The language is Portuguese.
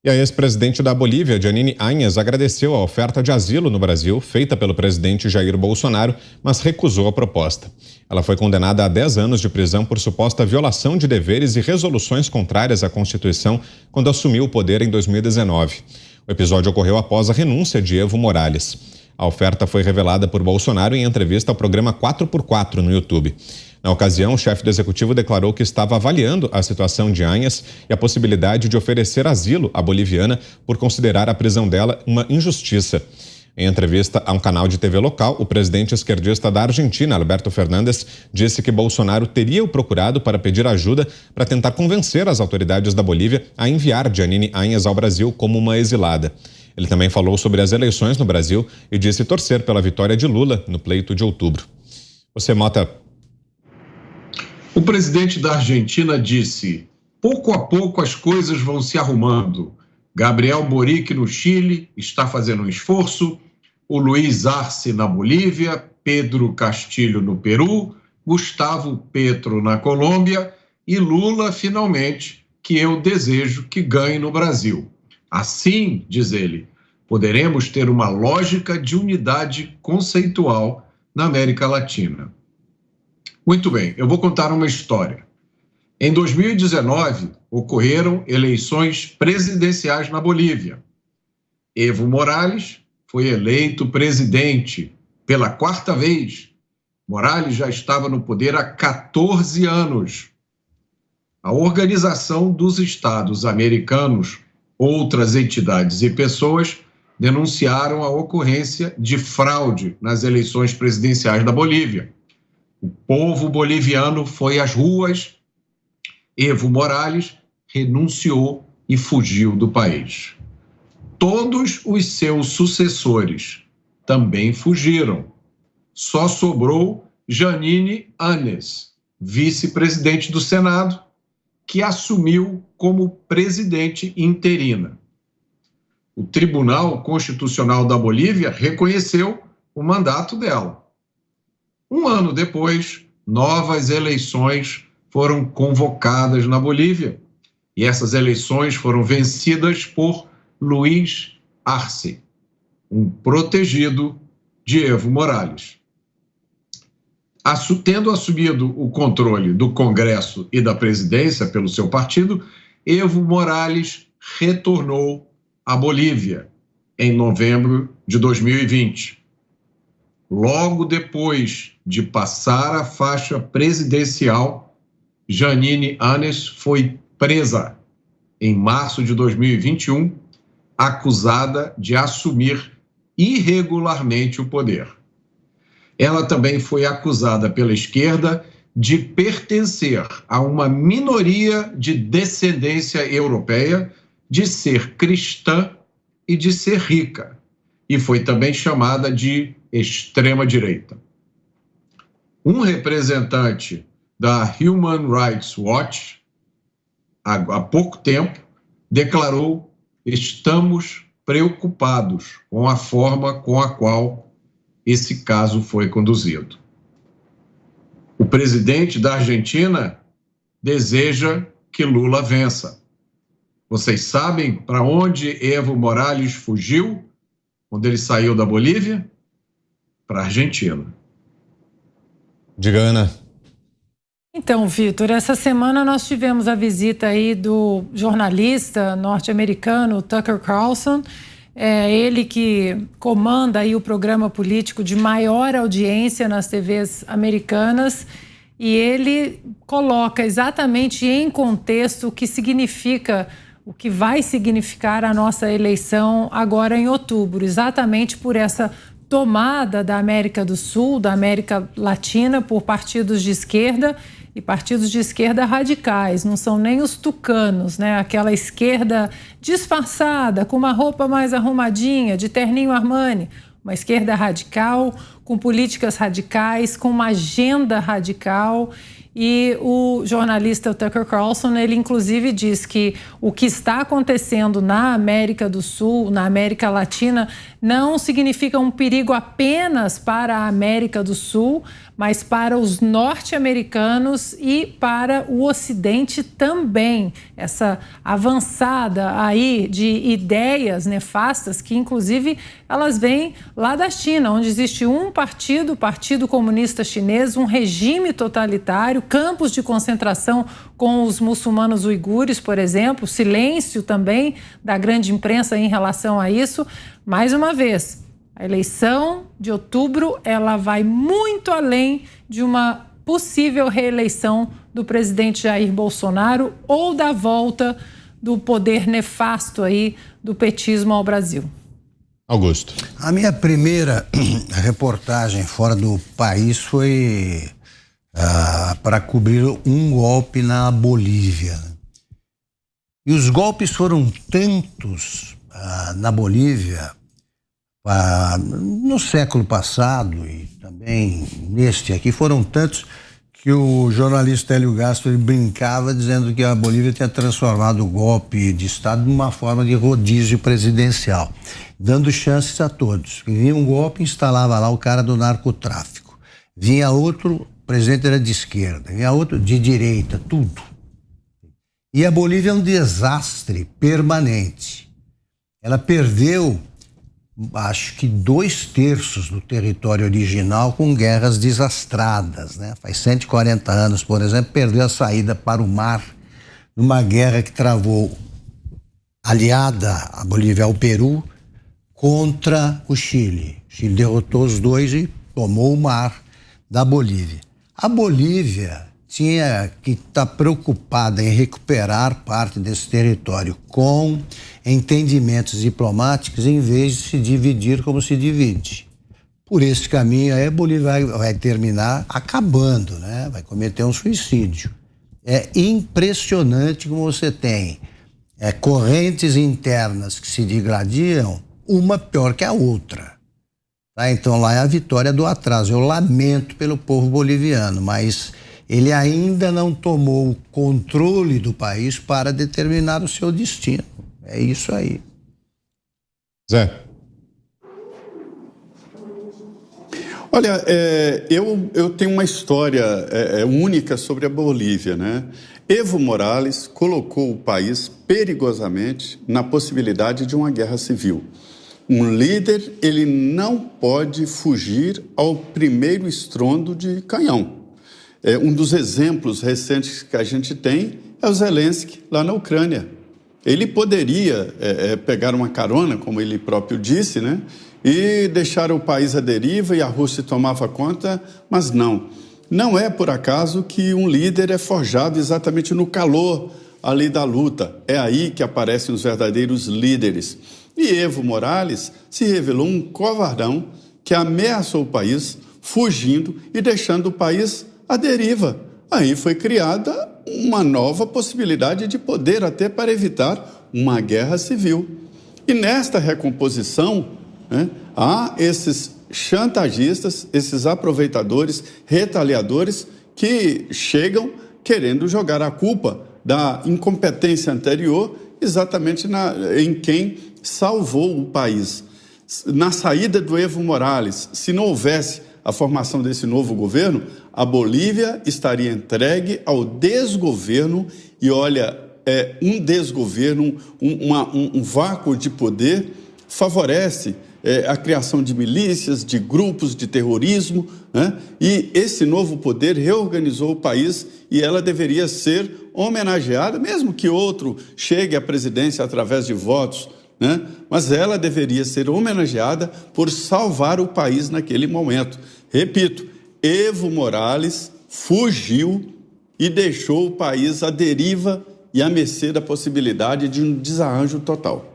E a ex-presidente da Bolívia, Jeanine Áñez, agradeceu a oferta de asilo no Brasil, feita pelo presidente Jair Bolsonaro, mas recusou a proposta. Ela foi condenada a 10 anos de prisão por suposta violação de deveres e resoluções contrárias à Constituição quando assumiu o poder em 2019. O episódio ocorreu após a renúncia de Evo Morales. A oferta foi revelada por Bolsonaro em entrevista ao programa 4x4 no YouTube. Na ocasião, o chefe do executivo declarou que estava avaliando a situação de Áñez e a possibilidade de oferecer asilo à boliviana por considerar a prisão dela uma injustiça. Em entrevista a um canal de TV local, o presidente esquerdista da Argentina, Alberto Fernández, disse que Bolsonaro teria o procurado para pedir ajuda para tentar convencer as autoridades da Bolívia a enviar Jeanine Áñez ao Brasil como uma exilada. Ele também falou sobre as eleições no Brasil e disse torcer pela vitória de Lula no pleito de outubro. Você, Mota. O presidente da Argentina disse: pouco a pouco as coisas vão se arrumando. Gabriel Boric no Chile está fazendo um esforço, o Luiz Arce na Bolívia, Pedro Castillo no Peru, Gustavo Petro na Colômbia e Lula, finalmente, que eu desejo que ganhe no Brasil. Assim, diz ele, poderemos ter uma lógica de unidade conceitual na América Latina. Muito bem, eu vou contar uma história. Em 2019, ocorreram eleições presidenciais na Bolívia. Evo Morales foi eleito presidente pela 4ª vez. Morales já estava no poder há 14 anos. A Organização dos Estados Americanos, outras entidades e pessoas denunciaram a ocorrência de fraude nas eleições presidenciais da Bolívia. O povo boliviano foi às ruas. Evo Morales renunciou e fugiu do país. Todos os seus sucessores também fugiram. Só sobrou Jeanine Áñez, vice-presidente do Senado, que assumiu como presidente interina. O Tribunal Constitucional da Bolívia reconheceu o mandato dela. Um ano depois, novas eleições foram convocadas na Bolívia e essas eleições foram vencidas por Luiz Arce, um protegido de Evo Morales. Tendo assumido o controle do Congresso e da presidência pelo seu partido, Evo Morales retornou à Bolívia em novembro de 2020. Logo depois de passar a faixa presidencial, Jeanine Áñez foi presa em março de 2021, acusada de assumir irregularmente o poder. Ela também foi acusada pela esquerda de pertencer a uma minoria de descendência europeia, de ser cristã e de ser rica. E foi também chamada de extrema-direita. Um representante da Human Rights Watch, há pouco tempo, declarou: estamos preocupados com a forma com a qual esse caso foi conduzido. O presidente da Argentina deseja que Lula vença. Vocês sabem para onde Evo Morales fugiu quando ele saiu da Bolívia? Para a Argentina. Diga, Ana. Então, Vitor, essa semana nós tivemos a visita aí do jornalista norte-americano Tucker Carlson, ele que comanda aí o programa político de maior audiência nas TVs americanas, e ele coloca exatamente em contexto o que significa, o que vai significar a nossa eleição agora em outubro, exatamente por essa tomada da América do Sul, da América Latina, por partidos de esquerda e partidos de esquerda radicais. Não são nem os tucanos, né? Aquela esquerda disfarçada, com uma roupa mais arrumadinha, de terninho Armani. Uma esquerda radical, com políticas radicais, com uma agenda radical. E o jornalista Tucker Carlson, ele inclusive diz que o que está acontecendo na América do Sul, na América Latina, não significa um perigo apenas para a América do Sul, mas para os norte-americanos e para o Ocidente também. Essa avançada aí de ideias nefastas que, inclusive, elas vêm lá da China, onde existe um partido, o Partido Comunista Chinês, um regime totalitário, campos de concentração com os muçulmanos uigures, por exemplo, silêncio também da grande imprensa em relação a isso. Mais uma vez, a eleição de outubro, ela vai muito além de uma possível reeleição do presidente Jair Bolsonaro ou da volta do poder nefasto aí do petismo ao Brasil. Augusto. A minha primeira reportagem fora do país foi para cobrir um golpe na Bolívia. E os golpes foram tantos na Bolívia no século passado e também neste aqui, foram tantos que o jornalista Hélio Gasper brincava dizendo que a Bolívia tinha transformado o golpe de Estado numa forma de rodízio presidencial, dando chances a todos. Vinha um golpe, instalava lá o cara do narcotráfico. Vinha outro, o presidente era de esquerda. Vinha outro de direita, tudo. E a Bolívia é um desastre permanente. Ela perdeu, acho que 2/3 do território original com guerras desastradas, né? Faz 140 anos, por exemplo, perdeu a saída para o mar numa guerra que travou, aliada a Bolívia ao Peru, contra o Chile. O Chile derrotou os dois e tomou o mar da Bolívia. A Bolívia tinha que estar preocupada em recuperar parte desse território com entendimentos diplomáticos em vez de se dividir como se divide. Por esse caminho aí a Bolívia vai terminar acabando, né? Vai cometer um suicídio. É impressionante como você tem correntes internas que se digladiam, uma pior que a outra. Tá? Então lá é a vitória do atraso. Eu lamento pelo povo boliviano, mas ele ainda não tomou o controle do país para determinar o seu destino. É isso aí. Zé. Olha, eu tenho uma história única sobre a Bolívia, né? Evo Morales colocou o país perigosamente na possibilidade de uma guerra civil. Um líder, ele não pode fugir ao primeiro estrondo de canhão. Um dos exemplos recentes que a gente tem é o Zelensky, lá na Ucrânia. Ele poderia pegar uma carona, como ele próprio disse, né? E deixar o país à deriva e a Rússia tomava conta, mas não. Não é por acaso que um líder é forjado exatamente no calor ali da luta. É aí que aparecem os verdadeiros líderes. E Evo Morales se revelou um covardão que ameaçou o país, fugindo e deixando o país à deriva. Aí foi criada uma nova possibilidade de poder até para evitar uma guerra civil. E nesta recomposição, né, há esses chantagistas, esses aproveitadores, retaliadores que chegam querendo jogar a culpa da incompetência anterior exatamente em quem salvou o país. Na saída do Evo Morales, se não houvesse a formação desse novo governo, a Bolívia estaria entregue ao desgoverno e, olha, um desgoverno, um vácuo de poder favorece a criação de milícias, de grupos de terrorismo, né? E esse novo poder reorganizou o país e ela deveria ser homenageada, mesmo que outro chegue à presidência através de votos, né? Mas ela deveria ser homenageada por salvar o país naquele momento. Repito, Evo Morales fugiu e deixou o país à deriva e à mercê da possibilidade de um desarranjo total.